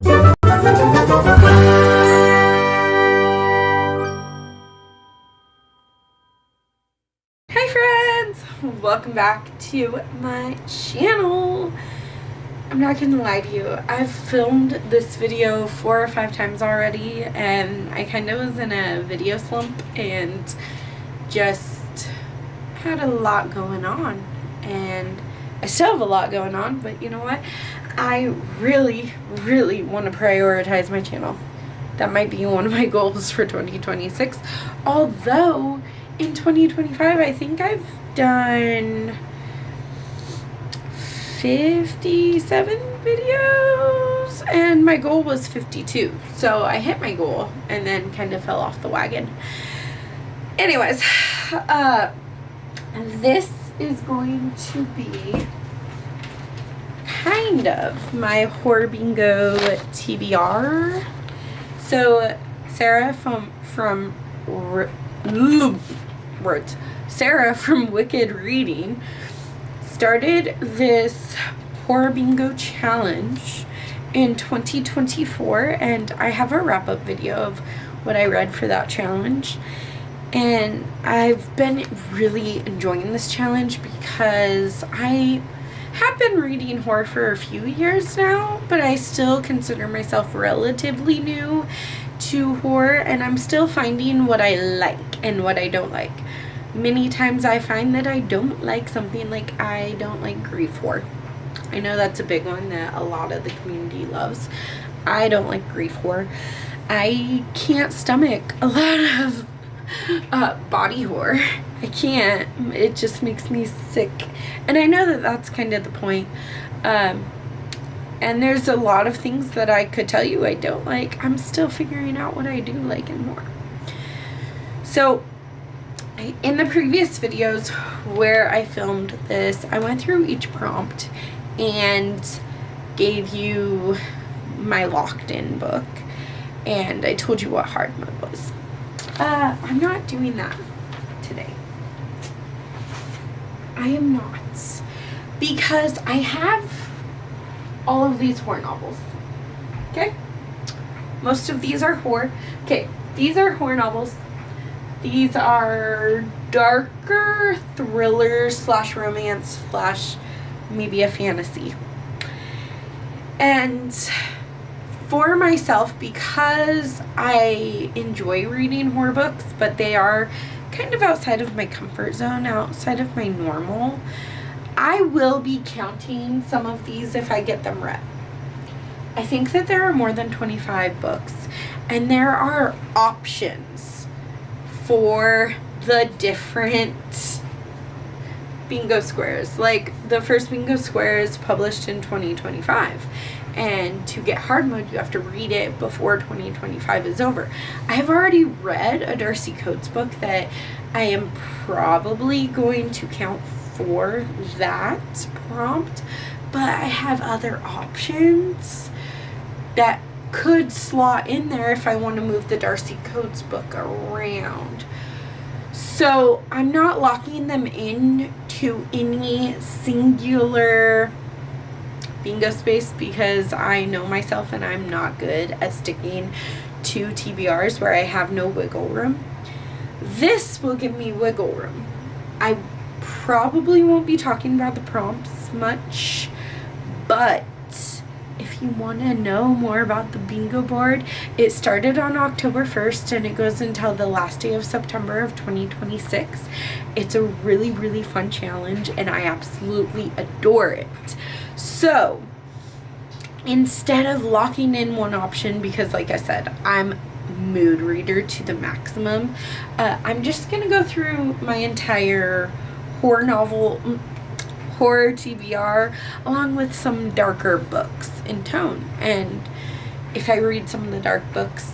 Hi friends! Welcome back to my channel. I'm not gonna lie to you, I've filmed this video 4 or 5 times already, and I kind of was in a video slump and just had a lot going on, and I still have a lot going on, but you know what? I really want to prioritize my channel. That might be one of my goals for 2026, although in 2025 I think I've done 57 videos and my goal was 52, so I hit my goal and then kind of fell off the wagon. Anyways, this is going to be kind of my horror bingo TBR. So Sarah from Wicked Reading started this horror bingo challenge in 2024, and I have a wrap-up video of what I read for that challenge. And I've been really enjoying this challenge because I have been reading horror for a few years now, but I still consider myself relatively new to horror, and I'm still finding what I like and what I don't like. Many times I find that I don't like something, like I don't like grief horror. I know that's a big one that a lot of the community loves. I don't like grief horror. I can't stomach a lot of body horror. I can't. It just makes me sick. And I know that that's kind of the point. And there's a lot of things that I could tell you I don't like. I'm still figuring out what I do like and more. So in the previous videos where I filmed this, I went through each prompt and gave you my locked in book, and I told you what hard mode was. I'm not doing that today. I am not, because I have all of these horror novels. Okay? Most of these are horror. Okay, these are horror novels. These are darker thrillers slash romance slash maybe a fantasy. And for myself, because I enjoy reading horror books, but they are kind of outside of my comfort zone, outside of my normal, I will be counting some of these if I get them read. I think that there are more than 25 books, and there are options for the different bingo squares. Like the first bingo square is published in 2025, and to get hard mode you have to read it before 2025 is over. I have already read a Darcy Coates book that I am probably going to count for that prompt, but I have other options that could slot in there if I want to move the Darcy Coates book around. So I'm not locking them in to any singular bingo space, because I know myself and I'm not good at sticking to TBRs where I have no wiggle room. This will give me wiggle room. I probably won't be talking about the prompts much, but if you want to know more about the bingo board, it started on October 1st and it goes until the last day of September of 2026. It's a really fun challenge, and I absolutely adore it. So instead of locking in one option, because like I said, I'm mood reader to the maximum, I'm just gonna go through my entire horror TBR along with some darker books in tone. And if I read some of the dark books,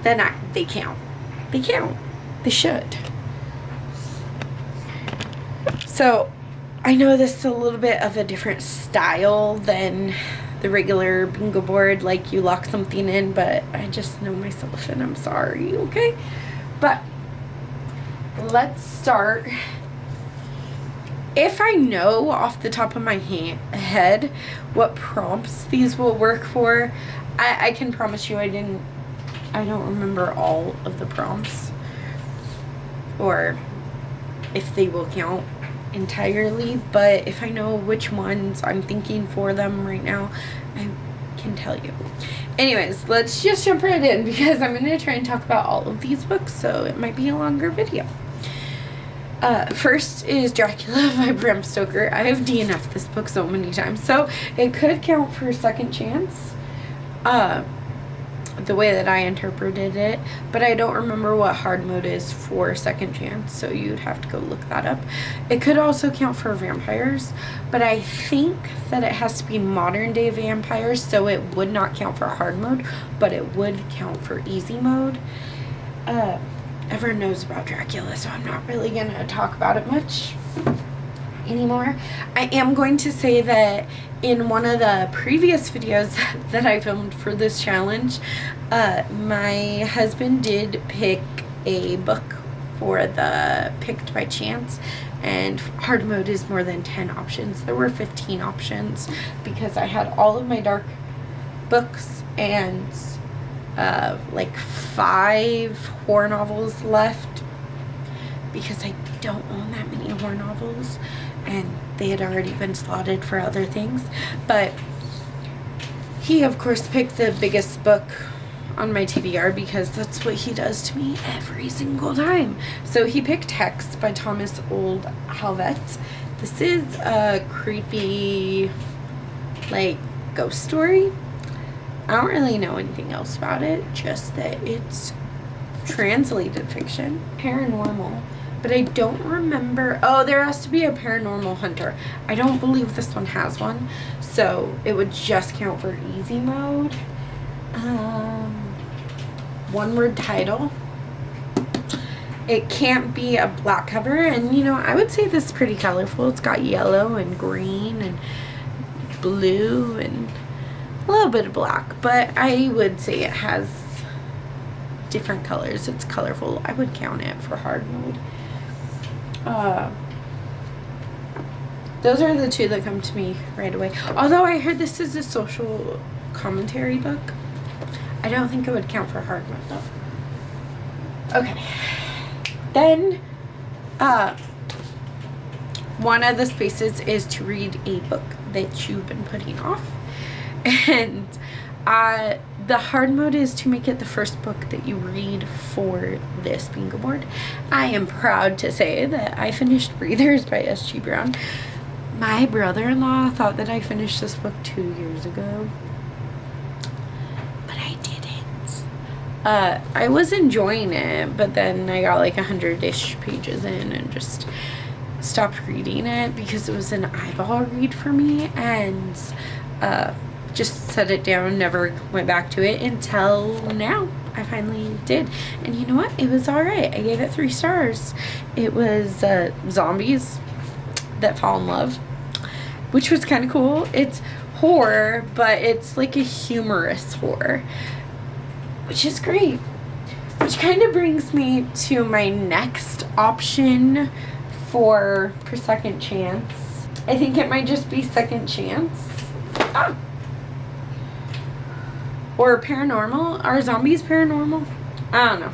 then they count. They should. So I know this is a little bit of a different style than the regular bingo board, like you lock something in, but I just know myself and I'm sorry, okay? But let's start if I know off the top of my head what prompts these will work for, I can promise you I don't remember all of the prompts, or if they will count entirely, but if I know which ones I'm thinking for them right now, I can tell you. Anyways, let's just jump right in, because I'm going to try and talk about all of these books, so it might be a longer video. First is Dracula by Bram Stoker. I have DNF'd this book so many times, so it could count for second chance, the way that I interpreted it, but I don't remember what hard mode is for second chance, so you'd have to go look that up. It could also count for vampires, but I think that it has to be modern day vampires, so it would not count for hard mode, but it would count for easy mode. Everyone knows about Dracula, so I'm not really going to talk about it much anymore. I am going to say that in one of the previous videos that I filmed for this challenge, my husband did pick a book for the Picked by Chance, and hard mode is more than 10 options. There were 15 options because I had all of my dark books and like 5 horror novels left, because I don't own that many horror novels and they had already been slotted for other things. But he of course picked the biggest book on my TBR, because that's what he does to me every single time. So he picked Hex by Thomas Old Halvet. This is a creepy, like, ghost story. I don't really know anything else about it, just that it's translated fiction. Paranormal, but I don't remember. Oh, there has to be a paranormal hunter. I don't believe this one has one, so it would just count for easy mode. One word title. It can't be a black cover, and you know, I would say this is pretty colorful. It's got yellow and green and blue and a little bit of black, but I would say it has different colors. It's colorful. I would count it for hard mode. Those are the two that come to me right away. Although I heard this is a social commentary book, I don't think it would count for hard mode though. Okay. Then, one of the spaces is to read a book that you've been putting off. And the hard mode is to make it the first book that you read for this bingo board. I am proud to say that I finished Breathers by S.G. Brown. My brother-in-law thought that I finished this book 2 years ago, but I didn't. I was enjoying it, but then I got like 100-ish pages in and just stopped reading it because it was an eyeball read for me, and just set it down, never went back to it until now. I finally did, and you know what? It was alright. I gave it 3 stars. It was zombies that fall in love, which was kind of cool. It's horror, but it's like a humorous horror, which is great. Which kind of brings me to my next option for second chance. I think it might just be second chance. Or paranormal. Are zombies paranormal? I don't know.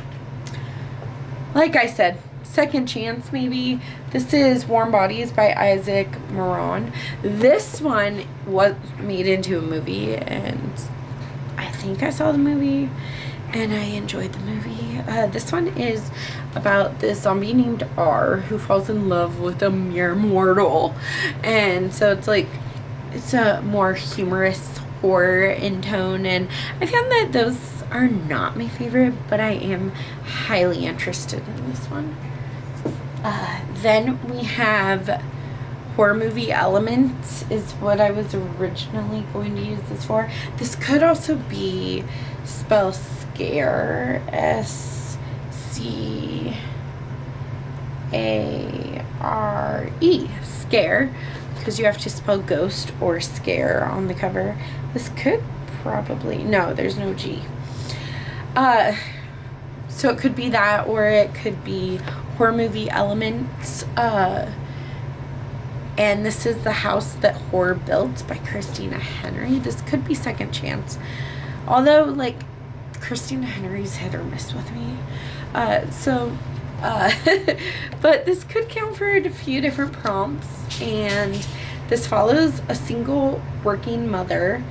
Like I said, second chance maybe. This is Warm Bodies by Isaac Moran. This one was made into a movie, and I think I saw the movie and I enjoyed the movie. This one is about this zombie named R who falls in love with a mere mortal, and so it's like, it's a more humorous horror in tone, and I found that those are not my favorite, but I am highly interested in this one. Then we have Horror Movie Elements is what I was originally going to use this for. This could also be spell scare, S-C-A-R-E, scare, because you have to spell ghost or scare on the cover. This could probably, no, there's no G. So it could be that, or it could be Horror Movie Elements. And this is The House That Horror Built by Christina Henry. This could be second chance. Although, like, Christina Henry's hit or miss with me. But this could count for a few different prompts. And this follows a single working mother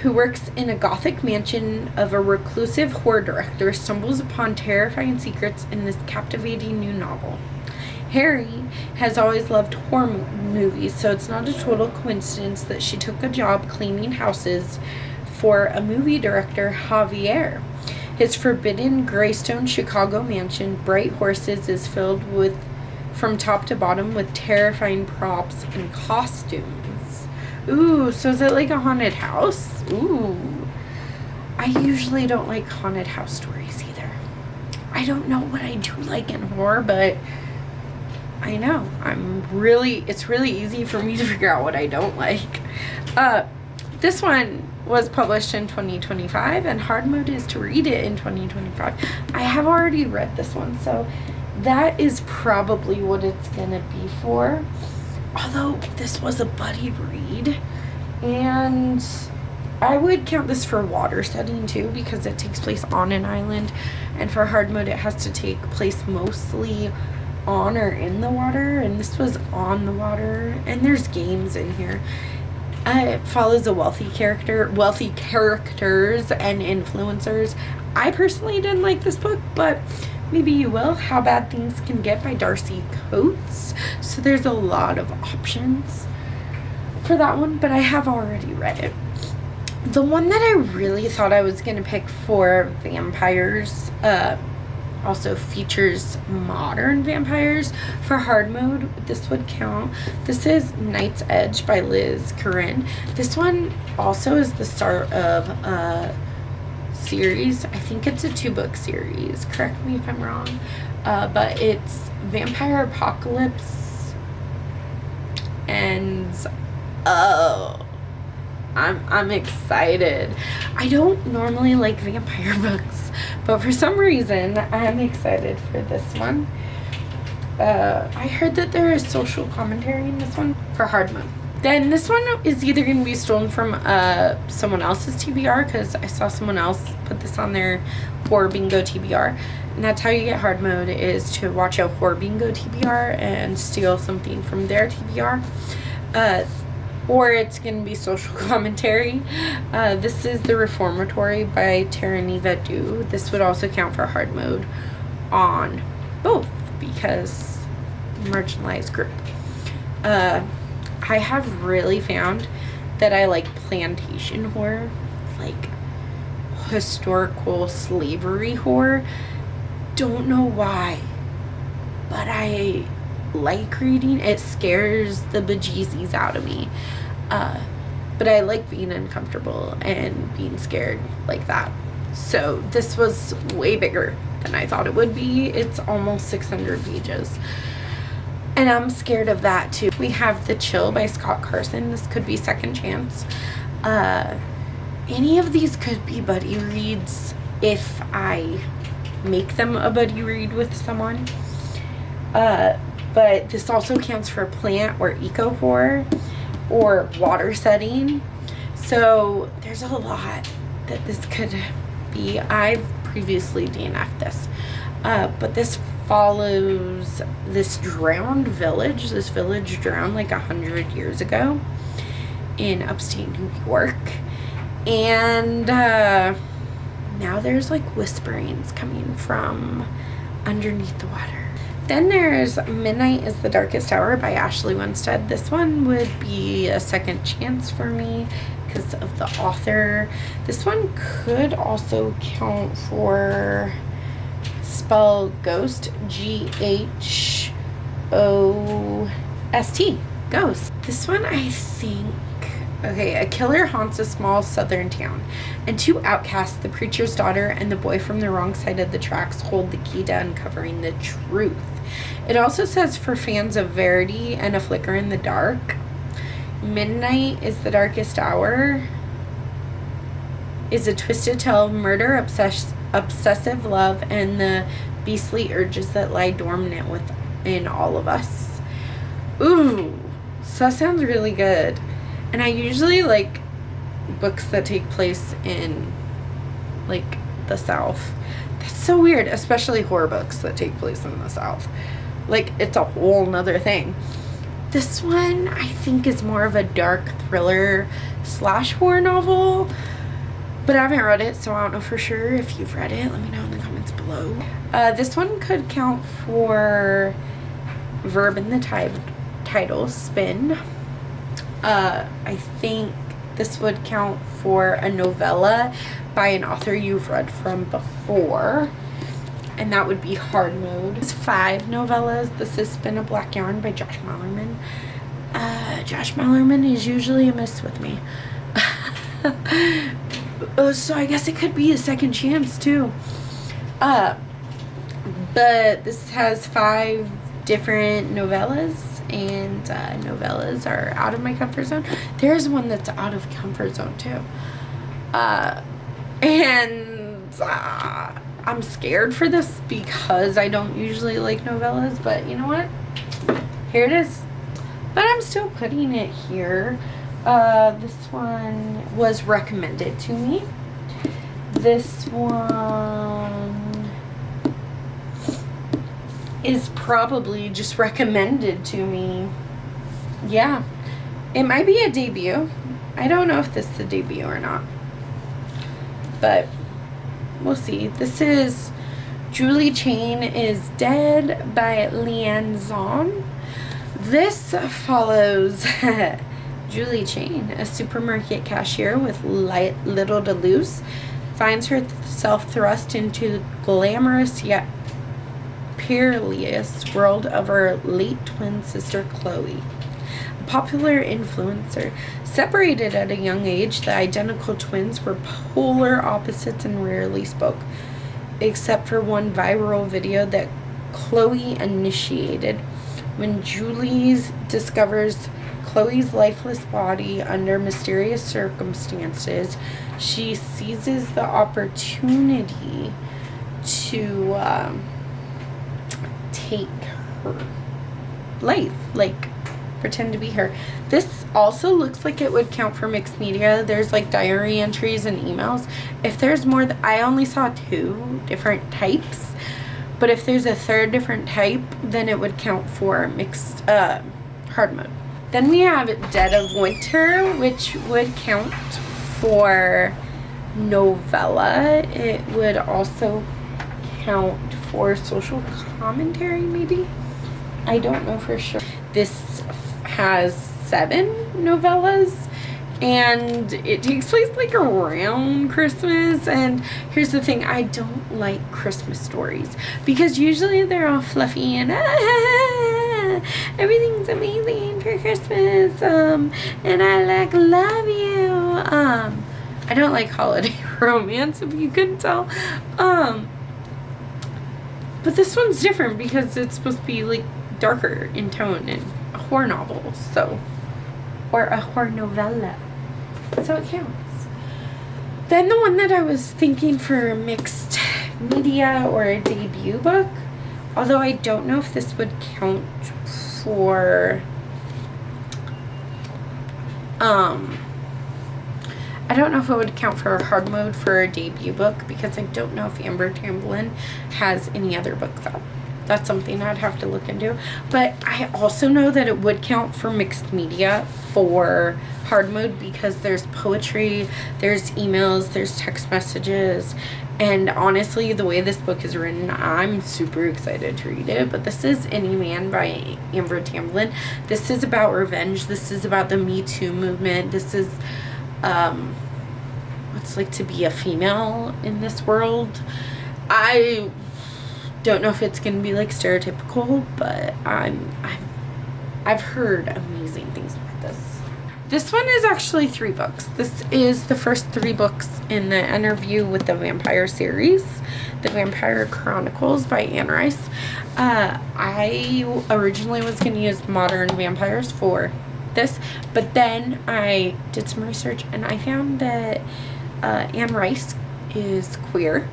who works in a gothic mansion of a reclusive horror director, stumbles upon terrifying secrets in this captivating new novel. Harry has always loved horror movies, so it's not a total coincidence that she took a job cleaning houses for a movie director, Javier. His forbidden graystone Chicago mansion, Bright Horses, is filled with, from top to bottom, with terrifying props and costumes. Ooh, so is it like a haunted house? Ooh. I usually don't like haunted house stories either. I don't know what I do like in horror, but I know. It's really easy for me to figure out what I don't like. This one was published in 2025, and hard mode is to read it in 2025. I have already read this one, so that is probably what it's gonna be for. Although this was a buddy read, and I would count this for water setting too, because it takes place on an island, and for hard mode it has to take place mostly on or in the water, and this was on the water, and there's games in here. It follows wealthy characters and influencers. I personally didn't like this book, but maybe you will. How Bad Things Can Get by Darcy Coates. So there's a lot of options for that one, but I have already read it. The one that I really thought I was going to pick for vampires also features modern vampires. For hard mode, this would count. This is Night's Edge by Liz Corinne. This one also is the start of a series. I think it's a 2-book series. Correct me if I'm wrong. But it's Vampire Apocalypse. And I'm excited. I don't normally like vampire books, but for some reason I'm excited for this one. I heard that there is social commentary in this one for hard mode. Then this one is either going to be stolen from someone else's TBR, because I saw someone else put this on there for BingoTBR, and that's how you get hard mode, is to watch out for BingoTBR and steal something from their TBR. Or it's going to be social commentary. This is The Reformatory by Teraniva Du. This would also count for hard mode on both, because marginalized group. I have really found that I like plantation horror, like historical slavery horror. Don't know why, but I like reading. It scares the bejesus out of me. But I like being uncomfortable and being scared like that. So this was way bigger than I thought it would be. It's almost 600 pages. And I'm scared of that too. We have The Chill by Scott Carson. This could be second chance. Any of these could be buddy reads if I make them a buddy read with someone. But this also counts for plant or eco horror or water setting. So there's a lot that this could be. I've previously DNF'd this. But this follows this drowned village. This village drowned like 100 years ago in upstate New York. And now there's like whisperings coming from underneath the water. Then there's Midnight is the Darkest Hour by Ashley Winstead. This one would be a second chance for me because of the author. This one could also count for spell ghost, Ghost, ghost. This one I think, okay, a killer haunts a small southern town, and two outcasts, the preacher's daughter and the boy from the wrong side of the tracks, hold the key to uncovering the truth. It also says for fans of Verity and A Flicker in the Dark. Midnight is the Darkest Hour is a twisted tale of murder, obsessive love, and the beastly urges that lie dormant within all of us. Ooh, so that sounds really good. And I usually like books that take place in like the South. That's so weird, especially horror books that take place in the South. Like, it's a whole nother thing. This one, I think, is more of a dark thriller / horror novel. But I haven't read it, so I don't know for sure. If you've read it, let me know in the comments below. This one could count for verb in the title, spin. I think this would count for a novella by an author you've read from before. And that would be Hard Mode. It's 5 novellas. This is Spin a Black Yarn by Josh Malerman. Josh Malerman is usually a miss with me. So I guess it could be a second chance too. But this has 5 different novellas, and novellas are out of my comfort zone. There's one that's out of comfort zone too. I'm scared for this because I don't usually like novellas, but you know what? Here it is. But I'm still putting it here. This one was recommended to me. This one is probably just recommended to me. Yeah. It might be a debut. I don't know if this is a debut or not. But we'll see. This is Julie Chain is Dead by Leanne Zahn. This follows Julie Chain, a supermarket cashier with little to lose, finds herself thrust into the glamorous yet peerless world of her late twin sister Chloe, a popular influencer. Separated at a young age, the identical twins were polar opposites and rarely spoke, except for one viral video that Chloe initiated. When Julie discovers Chloe's lifeless body under mysterious circumstances, she seizes the opportunity to take her life, like pretend to be her. This also looks like it would count for mixed media. There's like diary entries and emails. If there's more, I only saw 2 different types, but if there's a 3rd different type, then it would count for mixed hard mode. Then we have Dead of Winter, which would count for novella. It would also count for social commentary, maybe. I don't know for sure. This has 7 novellas, and it takes place like around Christmas. And here's the thing, I don't like Christmas stories because usually they're all fluffy and everything's amazing for Christmas, and I like love you. I don't like holiday romance, if you couldn't tell. But this one's different because it's supposed to be like darker in tone and a horror novel, so, or a horror novella, so it counts. Then the one that I was thinking for mixed media or a debut book, although I don't know if this would count for I don't know if it would count for hard mode for a debut book because I don't know if Amber Tamblyn has any other books out. That's something I'd have to look into. But I also know that it would count for mixed media for hard mode because there's poetry, there's emails, there's text messages, and honestly, the way this book is written, I'm super excited to read it. But this is Any Man by Amber Tamblyn. This is about revenge. This is about the Me Too movement. This is what's like to be a female in this world. I don't know if it's gonna be like stereotypical, but I've heard amazing things about this. This one is actually 3 books. This is the first 3 books in the Interview with the Vampire series, The Vampire Chronicles by Anne Rice. I originally was gonna use Modern Vampires for this, but then I did some research and I found that Anne Rice is queer,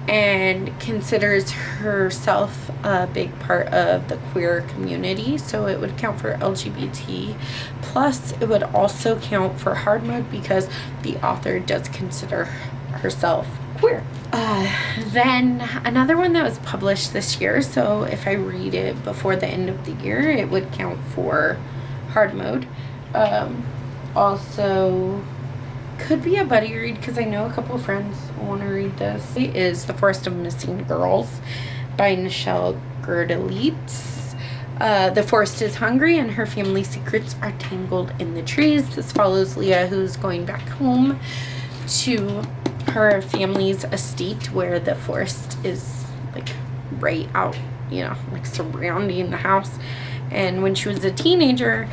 and considers herself a big part of the queer community, so it would count for LGBT. Plus, it would also count for hard mode because the author does consider herself queer. Then another one that was published this year, so if I read it before the end of the year, it would count for hard mode. Also could be a buddy read because I know a couple of friends want to read this. It is The Forest of Missing Girls by Nichelle Gerdelitz. The forest is hungry and her family secrets are tangled in the trees. This follows Leah, who's going back home to her family's estate where the forest is like right out, you know, like surrounding the house. And when she was a teenager,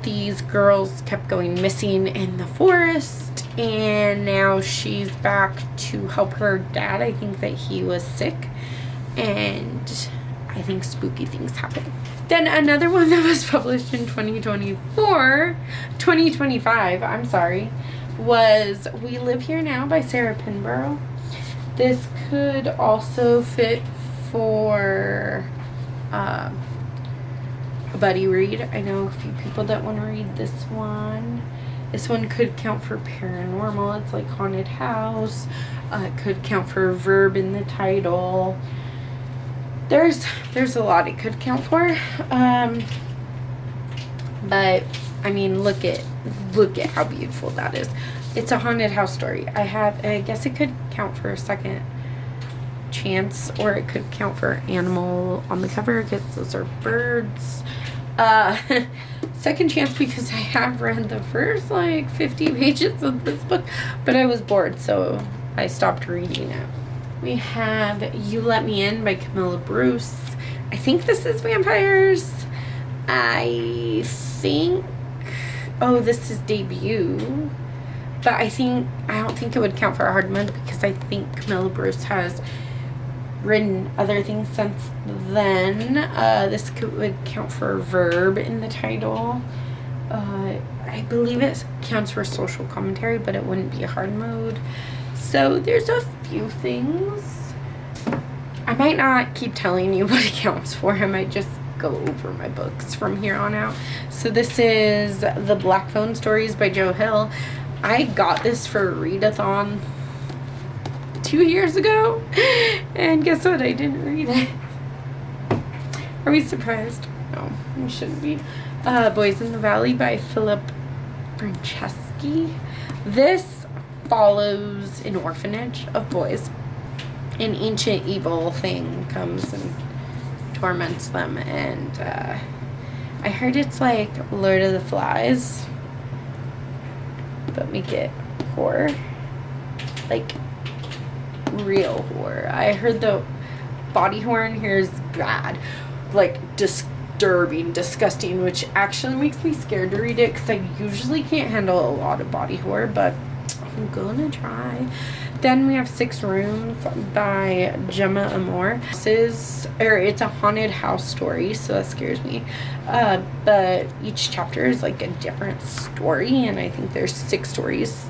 these girls kept going missing in the forest, and now she's back to help her dad. I think that he was sick, and I think spooky things happen. Then another one that was published in 2025, I'm sorry, was We Live Here Now by Sarah Pinborough. This could also fit for a buddy read. I know a few people that want to read this one. This one could count for paranormal. It's like haunted house. It could count for a verb in the title. There's a lot it could count for. But I mean, look at how beautiful that is. It's a haunted house story. I guess it could count for a second chance, or it could count for animal on the cover because those are birds. Second chance because I have read the first like 50 pages of this book, but I was bored, so I stopped reading it. We have You Let Me In by Camilla Bruce. I think this is vampires. I think, this is debut, but I don't think it would count for a hard mode because I think Camilla Bruce has written other things since then. This would count for a verb in the title. I believe it counts for social commentary, but it wouldn't be a hard mode. So there's a few things. I might not keep telling you what it counts for. I might just go over my books from here on out. So this is The Black Phone Stories by Joe Hill. I got this for a readathon 2 years ago, and guess what? I didn't read it. Are we surprised? No, we shouldn't be. Boys in the Valley by Philip Franceschi. This follows an orphanage of boys. An ancient evil thing comes and torments them, and I heard it's like Lord of the Flies, but make it horror, like real horror. I heard the body horror in here is bad, like disturbing, disgusting, which actually makes me scared to read it because I usually can't handle a lot of body horror, but I'm gonna try. Then we have 6 Rooms by Gemma Amor. It's a haunted house story, so that scares me. But each chapter is like a different story, and I think there's 6 stories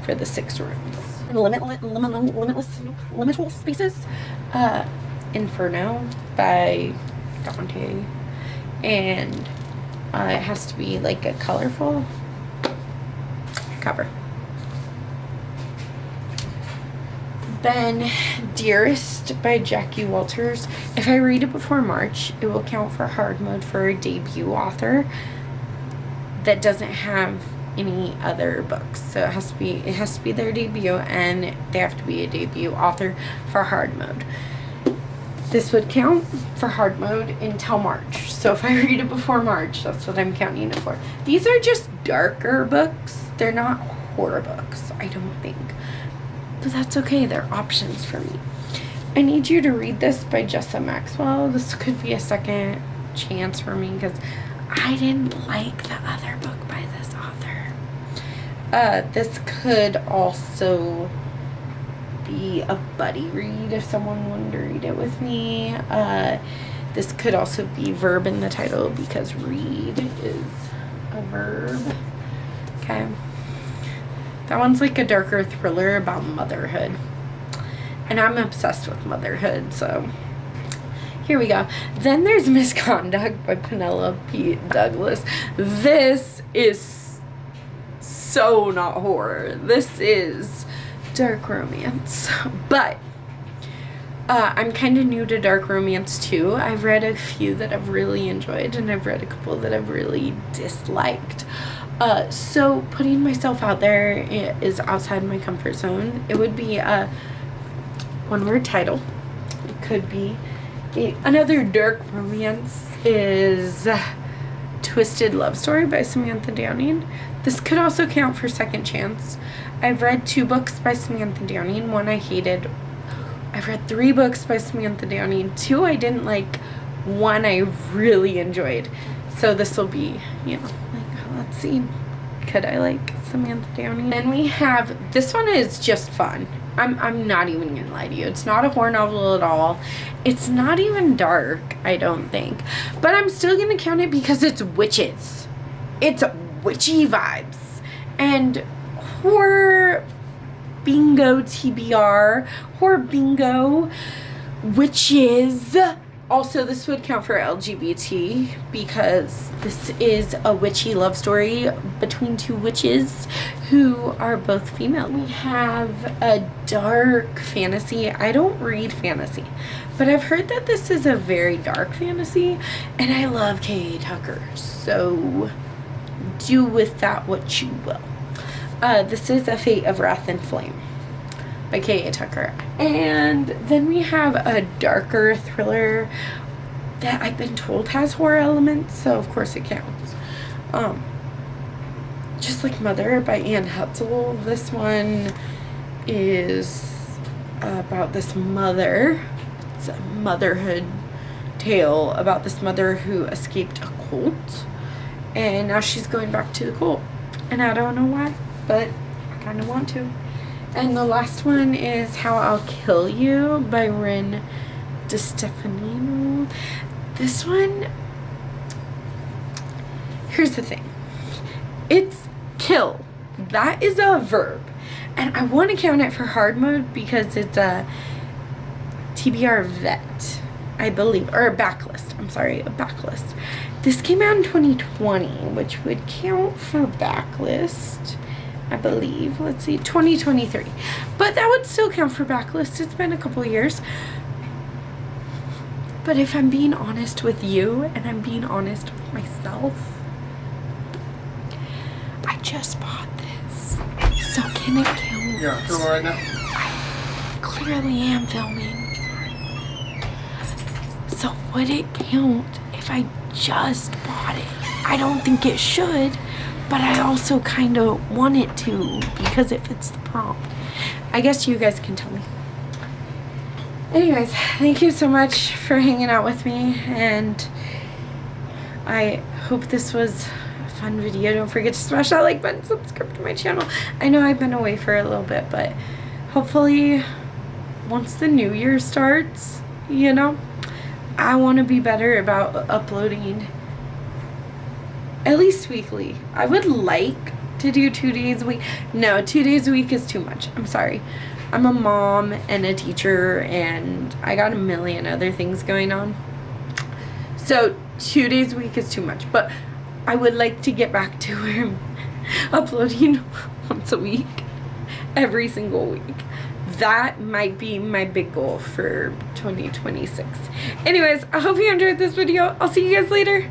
for the 6 rooms. Liminal Spaces. Inferno by Dante. And it has to be like a colorful cover. Then Dearest by Jackie Walters. If I read it before March, it will count for hard mode for a debut author that doesn't have any other books. So it has to be their debut, and they have to be a debut author for hard mode. This would count for hard mode until March. So if I read it before March, that's what I'm counting it for. These are just darker books. They're not horror books, I don't think. But that's okay. They're options for me. I Need You to Read This by Jessa Maxwell. This could be a second chance for me because I didn't like the other book by this author. This could also be a buddy read if someone wanted to read it with me. This could also be verb in the title because read is a verb. Okay. That one's like a darker thriller about motherhood. And I'm obsessed with motherhood, so here we go. Then there's Misconduct by Penelope Douglas. This is so not horror. This is dark romance. But I'm kind of new to dark romance too. I've read a few that I've really enjoyed, and I've read a couple that I've really disliked. So putting myself out there is outside my comfort zone. It would be a one-word title. It could be another dark romance is Twisted Love Story by Samantha Downing. This could also count for second chance. I've read 2 books by Samantha Downing. One I hated. I've read 3 books by Samantha Downing. 2 I didn't like. 1 I really enjoyed. So this will be, you know, like, let's see. Could I like Samantha Downing? Then we have, this one is just fun. I'm not even gonna lie to you. It's not a horror novel at all. It's not even dark, I don't think. But I'm still gonna count it because it's witches. It's witchy vibes. And horror BingoTBR, horror bingo, witches. Also, this would count for LGBT because this is a witchy love story between 2 witches who are both female. We have a dark fantasy. I don't read fantasy, but I've heard that this is a very dark fantasy, and I love K.A. Tucker, so do with that what you will. This is A Fate of Wrath and Flame by K.A. Tucker. And then we have a darker thriller that I've been told has horror elements, so of course it counts. Just Like Mother by Anne Hutzel. This one is about this mother. It's a motherhood tale about this mother who escaped a cult, and now she's going back to the cult. And I don't know why, but I kind of want to. And the last one is How I'll Kill You by Ren DeStefano. This one, here's the thing. It's kill. That is a verb. And I want to count it for hard mode because it's a TBR vet, I believe. Or a backlist. I'm sorry, a backlist. This came out in 2020, which would count for backlist, I believe. Let's see, 2023. But that would still count for backlist. It's been a couple years. But if I'm being honest with you, and I'm being honest with myself, I just bought this. So can it count? Yeah, filming right now. I clearly am filming. So would it count if I just bought it? I don't think it should. But I also kind of want it to because it fits the prompt. I guess you guys can tell me. Anyways, thank you so much for hanging out with me, and I hope this was a fun video. Don't forget to smash that like button, subscribe to my channel. I know I've been away for a little bit, but hopefully once the new year starts, you know, I want to be better about uploading at least weekly. I would like to do 2 days a week. No, 2 days a week is too much. I'm sorry. I'm a mom and a teacher, and I got a million other things going on. So 2 days a week is too much. But I would like to get back to where I'm uploading once a week, every single week. That might be my big goal for 2026. Anyways, I hope you enjoyed this video. I'll see you guys later.